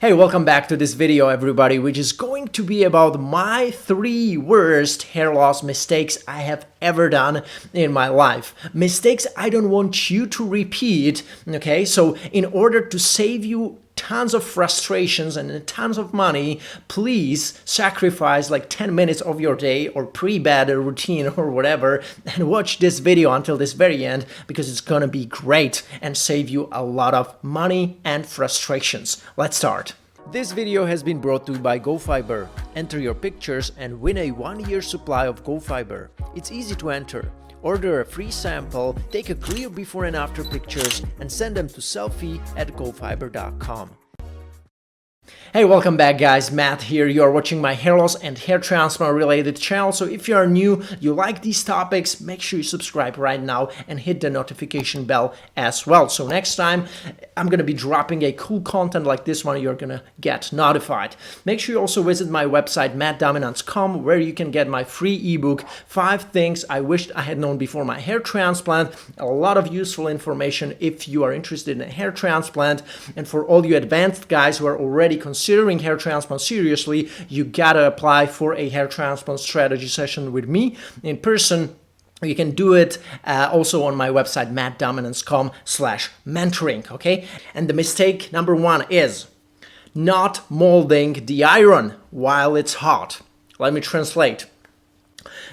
Hey, welcome back to this video, everybody, which is going to be about my 3 worst hair loss mistakes I have ever done in my life. Mistakes I don't want you to repeat, okay? So in order to save you tons of frustrations and tons of money, please sacrifice like 10 minutes of your day or pre-bed routine or whatever and watch this video until this very end, because it's gonna be great and save you a lot of money and frustrations. Let's start. This video has been brought to you by GoFiber. Enter your pictures and win a 1-year supply of GoFiber. It's easy to enter. Order a free sample, take a clear before and after pictures, and send them to selfie@gofiber.com. Hey, welcome back, guys. Matt here. You are watching my hair loss and hair transplant related channel. So if you are new, you like these topics, make sure you subscribe right now and hit the notification bell as well. So next time I'm going to be dropping a cool content like this one, you're going to get notified. Make sure you also visit my website, mattdominance.com, where you can get my free ebook, 5 things I wished I had known before my hair transplant. A lot of useful information if you are interested in a hair transplant. And for all you advanced guys who are already considering hair transplant seriously, you gotta apply for a hair transplant strategy session with me in person. You can do it also on my website, mattdominance.com/mentoring, okay? And the mistake number 1 is not molding the iron while it's hot. Let me translate.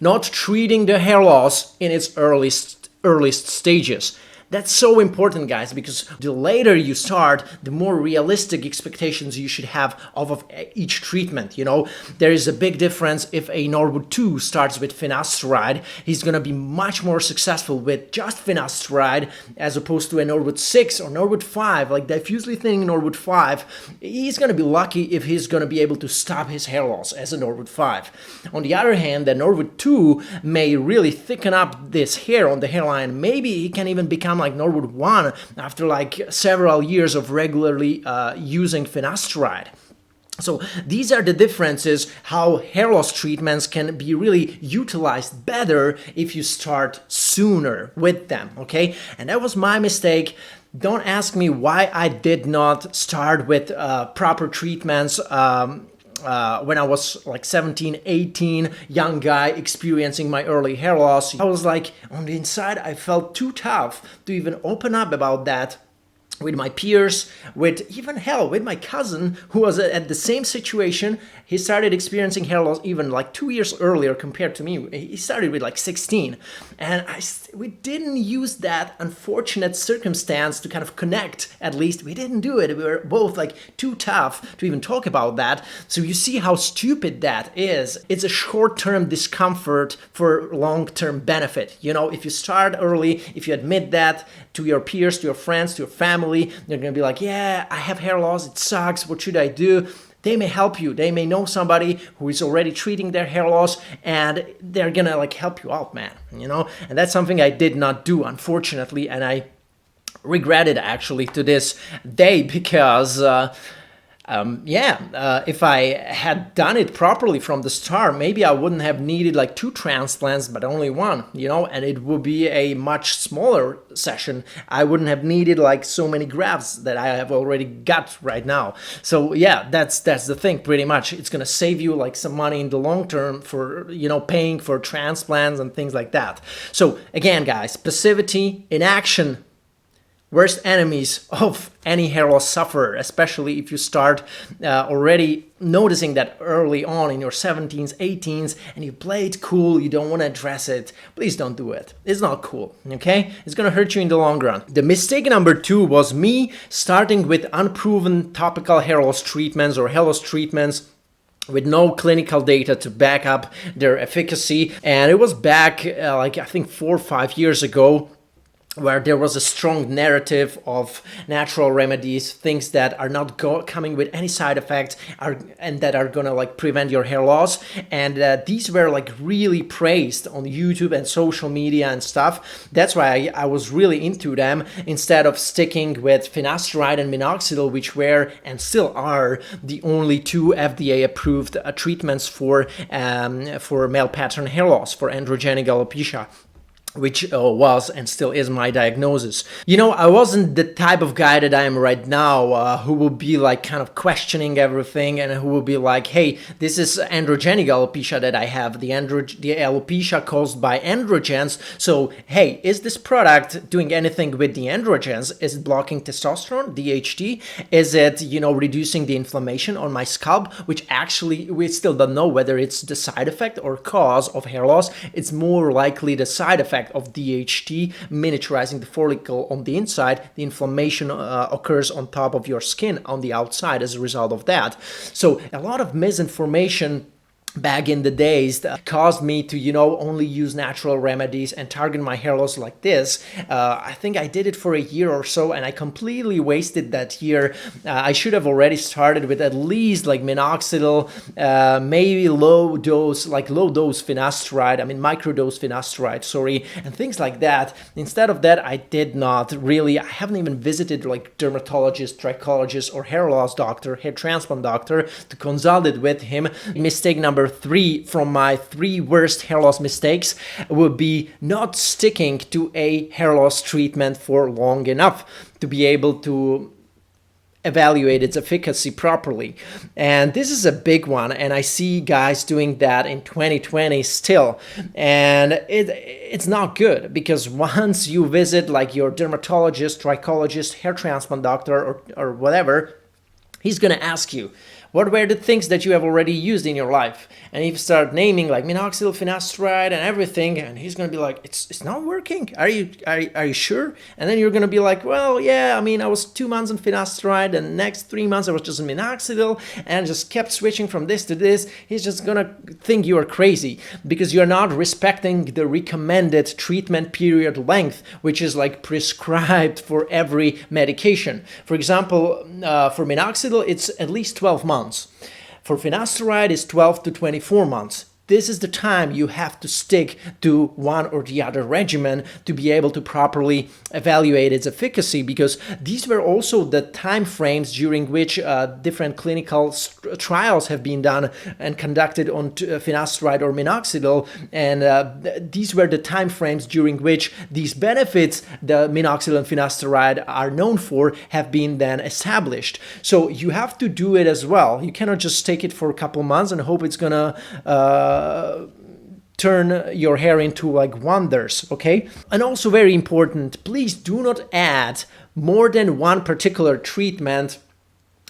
Not treating the hair loss in its earliest stages. That's so important, guys, because the later you start, the more realistic expectations you should have of each treatment. You know, there is a big difference if a Norwood 2 starts with finasteride. He's going to be much more successful with just finasteride as opposed to a Norwood 6 or Norwood 5, like diffusely thinning Norwood 5. He's going to be lucky if he's going to be able to stop his hair loss as a Norwood 5. On the other hand, the Norwood 2 may really thicken up this hair on the hairline. Maybe he can even become like Norwood 1 after like several years of regularly using finasteride. So these are the differences how hair loss treatments can be really utilized better if you start sooner with them, okay? And that was my mistake. Don't ask me why I did not start with proper treatments when I was like 17, 18, young guy experiencing my early hair loss. I was like, on the inside, I felt too tough to even open up about that with my peers, with even hell, with my cousin who was at the same situation. He started experiencing hair loss even like 2 years earlier compared to me. He started with like 16. And we didn't use that unfortunate circumstance to kind of connect. At least we didn't do it. We were both like too tough to even talk about that. So you see how stupid that is. It's a short-term discomfort for long-term benefit. You know, if you start early, if you admit that to your peers, to your friends, to your family, they're going to be like, yeah, I have hair loss. It sucks. What should I do? They may help you. They may know somebody who is already treating their hair loss, and they're going to like help you out, man. You know, and that's something I did not do, unfortunately. And I regret it actually to this day, because if I had done it properly from the start, maybe I wouldn't have needed like 2 transplants, but only 1, you know, and it would be a much smaller session. I wouldn't have needed like so many grafts that I have already got right now. So yeah, that's the thing pretty much. It's going to save you like some money in the long term for, you know, paying for transplants and things like that. So again, guys, passivity, inaction, worst enemies of any hair loss sufferer, especially if you start already noticing that early on in your 17s, 18s, and you play it cool, you don't want to address it. Please don't do it. It's not cool, okay? It's going to hurt you in the long run. The mistake number 2 was me starting with unproven topical hair loss treatments or hair loss treatments with no clinical data to back up their efficacy. And it was back like I think 4 or 5 years ago, where there was a strong narrative of natural remedies, things that are not coming with any side effects and that are gonna like prevent your hair loss. And these were like really praised on YouTube and social media and stuff. That's why I was really into them, instead of sticking with finasteride and minoxidil, which were and still are the only 2 FDA approved treatments for male pattern hair loss, for androgenic alopecia. which was and still is my diagnosis. You know, I wasn't the type of guy that I am right now, who will be like kind of questioning everything and who will be like, hey, this is androgenic alopecia that I have, the alopecia caused by androgens. So, hey, is this product doing anything with the androgens? Is it blocking testosterone, DHT? Is it, you know, reducing the inflammation on my scalp, which actually we still don't know whether it's the side effect or cause of hair loss. It's more likely the side effect of DHT miniaturizing the follicle on the inside. The inflammation occurs on top of your skin on the outside as a result of that. So a lot of misinformation back in the days that caused me to, you know, only use natural remedies and target my hair loss like this. I think I did it for a year or so and I completely wasted that year. I should have already started with at least like minoxidil, maybe low dose finasteride, microdose finasteride, sorry, and things like that. Instead of that, I did not really, I haven't even visited like dermatologist, trichologist, or hair loss doctor, hair transplant doctor to consult it with him. Mistake number 3 from my 3 worst hair loss mistakes would be not sticking to a hair loss treatment for long enough to be able to evaluate its efficacy properly. And this is a big one, and I see guys doing that in 2020 still, and it's not good, because once you visit like your dermatologist, trichologist, hair transplant doctor, or whatever, he's gonna ask you, what were the things that you have already used in your life? And if you start naming like minoxidil, finasteride, and everything, and he's gonna be like, it's not working. Are you sure? And then you're gonna be like, well, yeah, I was 2 months on finasteride, and the next 3 months I was just on minoxidil, and just kept switching from this to this. He's just gonna think you are crazy because you're not respecting the recommended treatment period length, which is like prescribed for every medication. For example, for minoxidil, it's at least 12 months. For finasteride, it's 12 to 24 months. This is the time you have to stick to one or the other regimen to be able to properly evaluate its efficacy, because these were also the time frames during which different clinical trials have been done and conducted on finasteride or minoxidil, and these were the time frames during which these benefits the minoxidil and finasteride are known for have been then established. So you have to do it as well. You cannot just take it for a couple months and hope it's gonna turn your hair into like wonders, okay? And also very important, please do not add more than one particular treatment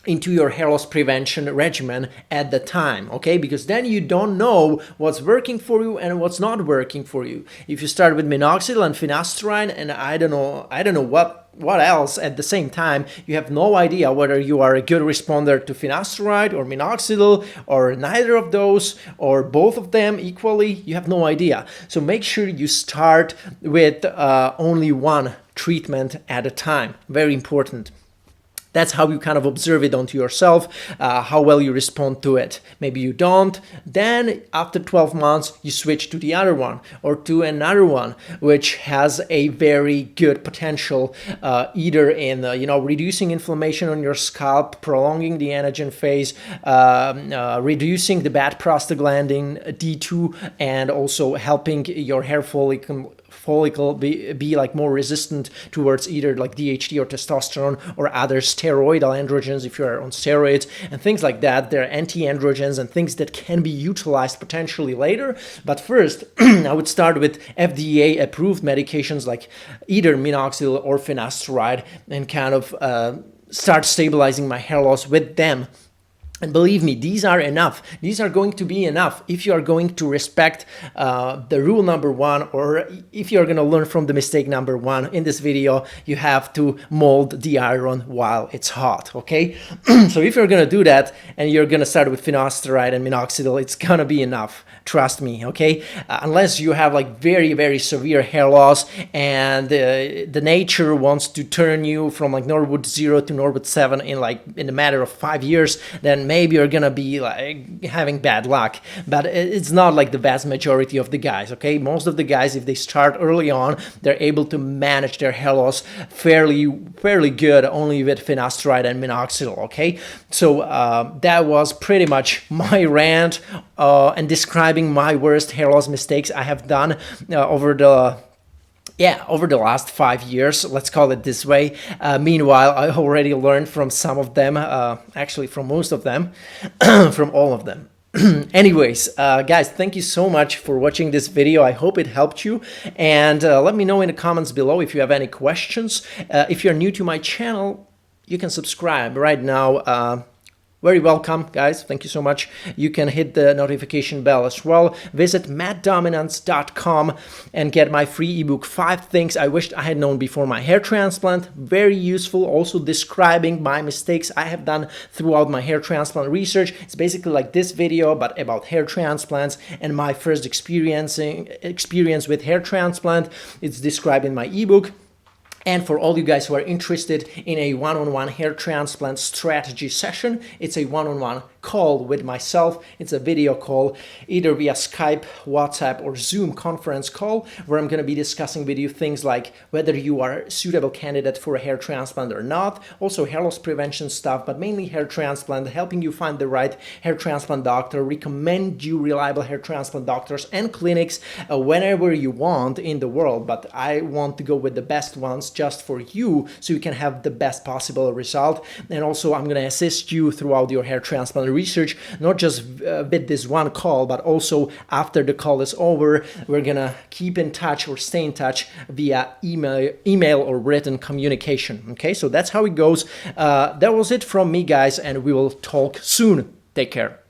into your hair loss prevention regimen at the time, okay? Because then you don't know what's working for you and what's not working for you. If you start with minoxidil and finasteride and I don't know what else at the same time, you have no idea whether you are a good responder to finasteride or minoxidil or neither of those or both of them equally. You have no idea. So make sure you start with only one treatment at a time. Very important. That's how you kind of observe it onto yourself, how well you respond to it. Maybe you don't. Then after 12 months, you switch to the other one or to another one, which has a very good potential either in reducing inflammation on your scalp, prolonging the anagen phase, reducing the bad prostaglandin D2, and also helping your hair follicle be like more resistant towards either like DHT or testosterone or other steroidal androgens if you're on steroids and things like that. They're anti-androgens and things that can be utilized potentially later. But first, I would start with FDA approved medications like either minoxidil or finasteride and kind of start stabilizing my hair loss with them. And believe me, these are enough. These are going to be enough if you are going to respect the rule number 1, or if you're going to learn from the mistake number 1 in this video. You have to mold the iron while it's hot, okay? So if you're going to do that and you're going to start with finasteride and minoxidil, it's going to be enough. Trust me, okay? Unless you have like very, very severe hair loss and the nature wants to turn you from like Norwood 0 to Norwood 7 in a matter of 5 years, then maybe you're gonna be like having bad luck. But it's not like the vast majority of the guys, okay? Most of the guys, if they start early on, they're able to manage their hair loss fairly good only with finasteride and minoxidil, okay? So that was pretty much my rant and describing my worst hair loss mistakes I have done over the yeah, over the last 5 years, let's call it this way. Meanwhile, I already learned from some of them, actually from most of them, from all of them. Anyways, guys, thank you so much for watching this video. I hope it helped you, and let me know in the comments below if you have any questions. If you're new to my channel, you can subscribe right now. Very welcome, guys. Thank you so much. You can hit the notification bell as well. Visit mattdominance.com and get my free ebook, 5 Things I Wished I Had Known Before My Hair Transplant. Very useful, also describing my mistakes I have done throughout my hair transplant research. It's basically like this video, but about hair transplants and my first experience with hair transplant. It's described in my ebook. And for all you guys who are interested in a one-on-one hair transplant strategy session, it's a one-on-one call with myself. It's a video call, either via Skype, WhatsApp, or Zoom conference call, where I'm going to be discussing with you things like whether you are a suitable candidate for a hair transplant or not, also hair loss prevention stuff, but mainly hair transplant, helping you find the right hair transplant doctor, recommend you reliable hair transplant doctors and clinics whenever you want in the world. But I want to go with the best ones just for you, so you can have the best possible result. And also I'm going to assist you throughout your hair transplant research, not just with this one call, but also after the call is over. We're going to keep in touch or stay in touch via email or written communication. Okay, so that's how it goes. That was it from me, guys, and we will talk soon. Take care.